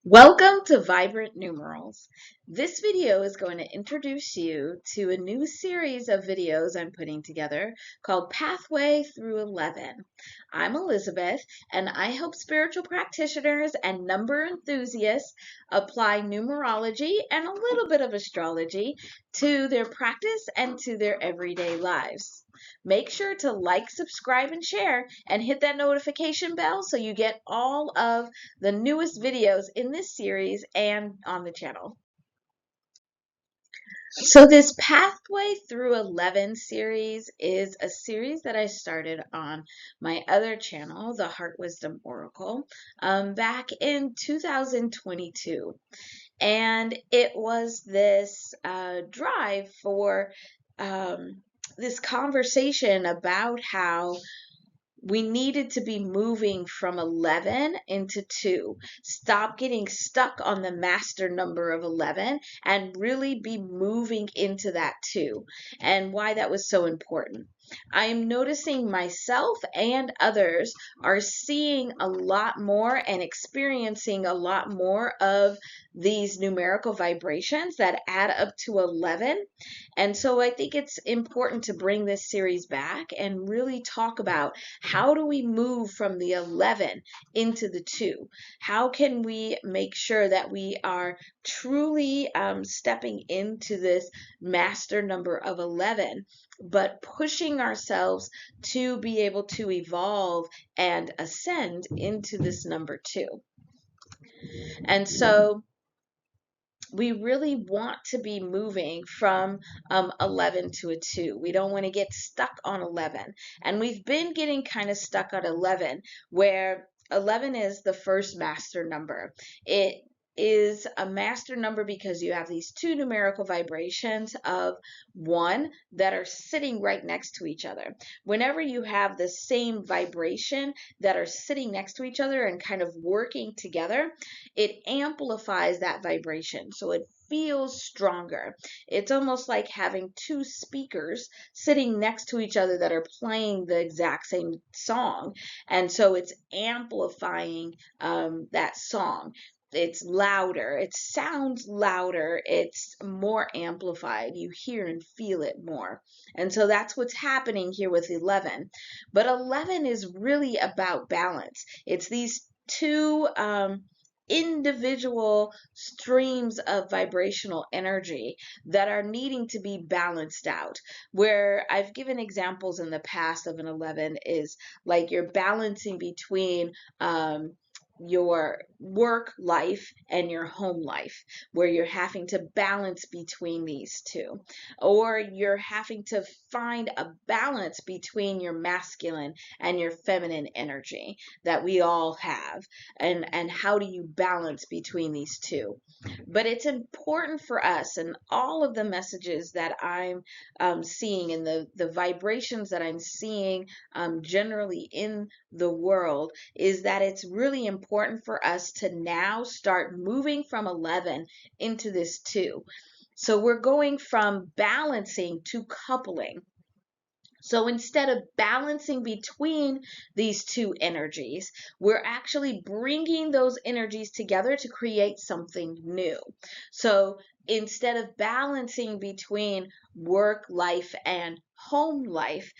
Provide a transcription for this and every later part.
Welcome to Vibrant Numerals. This video is going to introduce you to a new series of videos I'm putting together called Pathway Through 11. I'm Elizabeth, and I help spiritual practitioners and number enthusiasts apply numerology and a little bit of astrology to their practice and to their everyday lives. Make sure to like, subscribe, and share, and hit that notification bell so you get all of the newest videos in this series and on the channel. So this Pathway Through 11 series is a series that I started on my other channel, the Heart Wisdom Oracle, back in 2022. And it was this drive for this conversation about how we needed to be moving from 11 into 2. Stop getting stuck on the master number of 11 and really be moving into that 2. And why that was so important. I am noticing myself and others are seeing a lot more and experiencing a lot more of these numerical vibrations that add up to 11. And so I think it's important to bring this series back and really talk about how do we move from the 11 into the 2? How can we make sure that we are truly stepping into this master number of 11, but pushing ourselves to be able to evolve and ascend into this number 2? And so we really want to be moving from 11 to a 2. We don't want to get stuck on 11. And we've been getting kind of stuck at 11, where 11 is the first master number. It is a master number because you have these two numerical vibrations of 1 that are sitting right next to each other. Whenever you have the same vibration that are sitting next to each other and kind of working together, it amplifies that vibration. So it feels stronger. It's almost like having two speakers sitting next to each other that are playing the exact same song. And so it's amplifying that song. It's louder, it sounds louder, it's more amplified. You hear and feel it more. And so that's what's happening here with 11. But 11 is really about balance. It's these two individual streams of vibrational energy that are needing to be balanced out. Where I've given examples in the past of an 11 is like you're balancing between your work life and your home life, where you're having to balance between these two, or you're having to find a balance between your masculine and your feminine energy that we all have, and how do you balance between these two. But it's important for us, and all of the messages that I'm seeing, and the vibrations that I'm seeing generally in the world, is that it's really important for us to now start moving from 11 into this 2. So we're going from balancing to coupling. So instead of balancing between these two energies, we're actually bringing those energies together to create something new. So instead of balancing between work life and home life,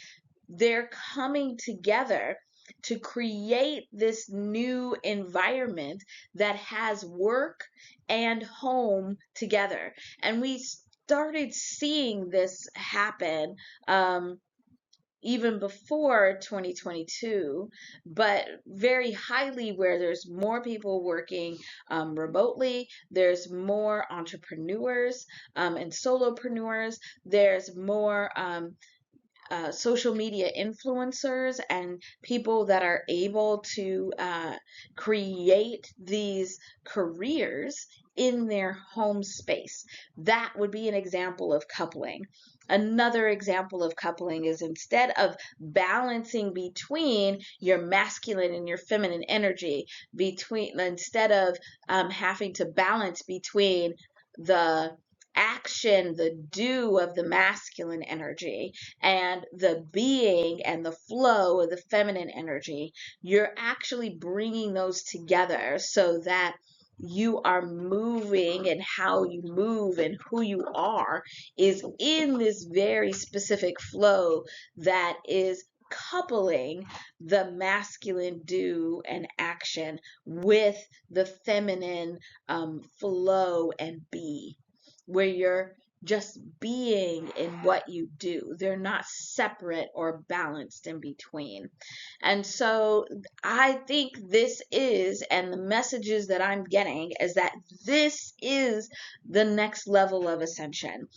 they're coming together to create this new environment that has work and home together. And we started seeing this happen even before 2022, but very highly, where there's more people working remotely, there's more entrepreneurs and solopreneurs, there's more social media influencers and people that are able to create these careers in their home space. That would be an example of coupling. Another example of coupling is, instead of balancing between your masculine and your feminine energy, instead of having to balance between the action, the do of the masculine energy, and the being and the flow of the feminine energy, you're actually bringing those together so that you are moving and how you move and who you are is in this very specific flow that is coupling the masculine do and action with the feminine flow and be, where you're just being in what you do. They're not separate or balanced in between. And so I think this is, and the messages that I'm getting is that this is the next level of ascension.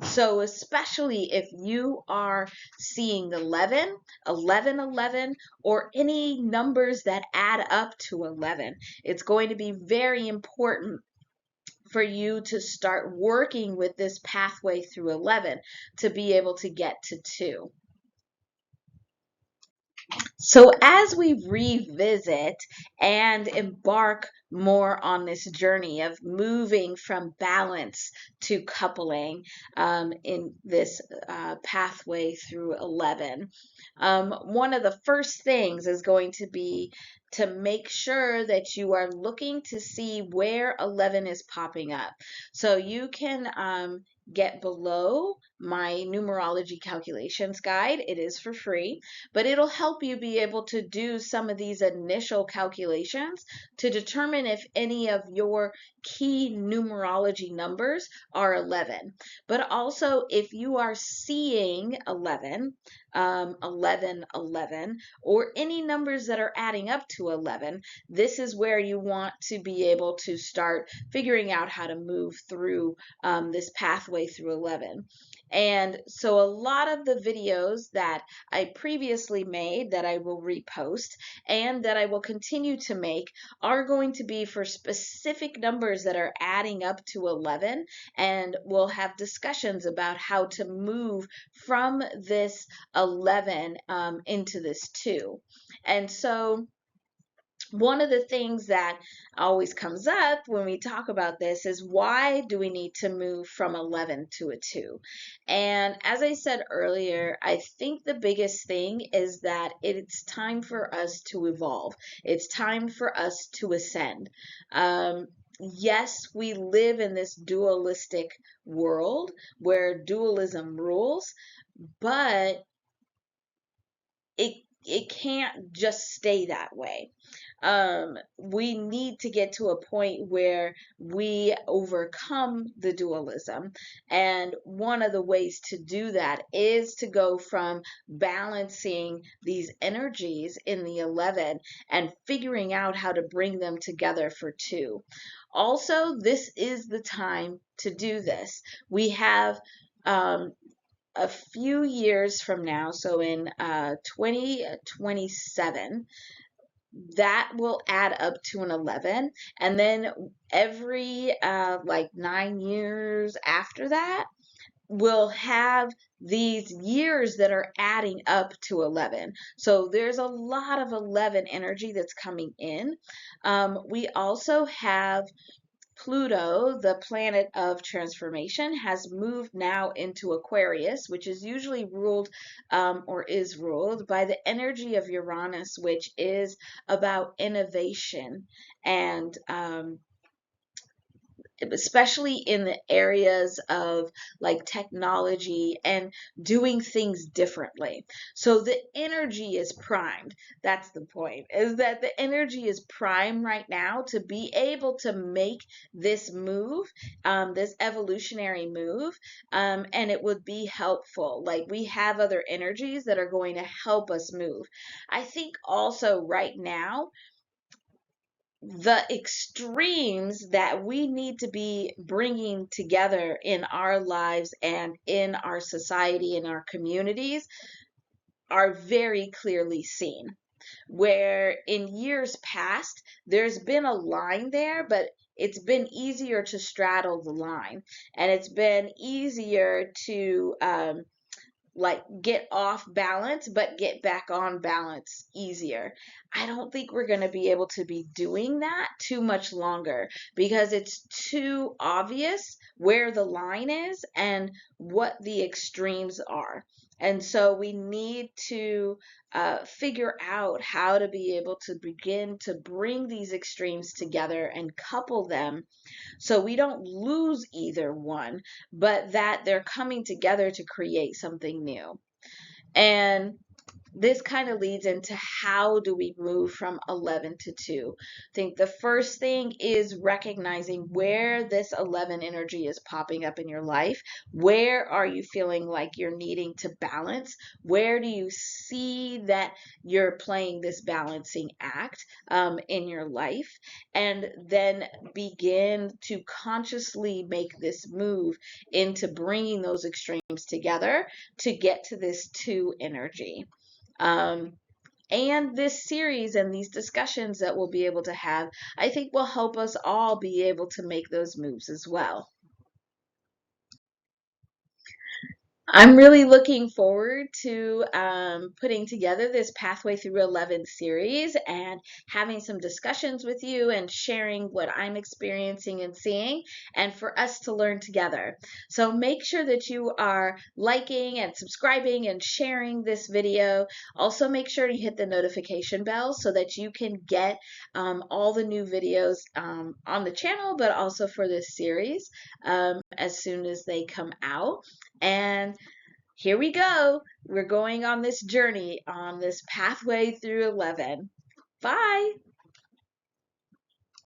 So especially if you are seeing 11, 11, 11, or any numbers that add up to 11, it's going to be very important for you to start working with this pathway through 11 to be able to get to 2. So, as we revisit and embark more on this journey of moving from balance to coupling in this pathway through 11, one of the first things is going to be to make sure that you are looking to see where 11 is popping up. So, you can get below my numerology calculations guide. It is for free, but it'll help you be able to do some of these initial calculations to determine if any of your key numerology numbers are 11. But also, if you are seeing 11, 11, 11, or any numbers that are adding up to 11, this is where you want to be able to start figuring out how to move through this pathway through 11. And so a lot of the videos that I previously made that I will repost and that I will continue to make are going to be for specific numbers that are adding up to 11, and we'll have discussions about how to move from this 11 into this 2. And so one of the things that always comes up when we talk about this is, why do we need to move from 11 to a 2? And as I said earlier, I think the biggest thing is that it's time for us to evolve. It's time for us to ascend. Yes, we live in this dualistic world where dualism rules, but it can't just stay that way. We need to get to a point where we overcome the dualism. And one of the ways to do that is to go from balancing these energies in the 11 and figuring out how to bring them together for 2. Also, this is the time to do this. We have a few years from now, so in 2027, that will add up to an 11. And then every like 9 years after that, we'll have these years that are adding up to 11. So there's a lot of 11 energy that's coming in. We also have Pluto, the planet of transformation, has moved now into Aquarius, which is usually ruled or is ruled by the energy of Uranus, which is about innovation and especially in the areas of like technology and doing things differently. So the energy is primed. That's the point, is that the energy is primed right now to be able to make this move, this evolutionary move, and it would be helpful. Like, we have other energies that are going to help us move. I think also right now, the extremes that we need to be bringing together in our lives and in our society and our communities are very clearly seen. Where in years past, there's been a line there, but it's been easier to straddle the line, and it's been easier to like get off balance but get back on balance easier. I don't think we're going to be able to be doing that too much longer, because it's too obvious where the line is and what the extremes are. And so we need to figure out how to be able to begin to bring these extremes together and couple them so we don't lose either one, but that they're coming together to create something new. And this kind of leads into how do we move from 11 to 2. I think the first thing is recognizing where this 11 energy is popping up in your life. Where are you feeling like you're needing to balance? Where do you see that you're playing this balancing act in your life? And then begin to consciously make this move into bringing those extremes together to get to this 2 energy. Um, and this series and these discussions that we'll be able to have, I think will help us all be able to make those moves as well. I'm really looking forward to putting together this Pathway Through 11 series and having some discussions with you and sharing what I'm experiencing and seeing, and for us to learn together. So make sure that you are liking and subscribing and sharing this video. Also, make sure you hit the notification bell so that you can get all the new videos on the channel, but also for this series as soon as they come out. And here we go. We're going on this journey on this pathway through 11. Bye.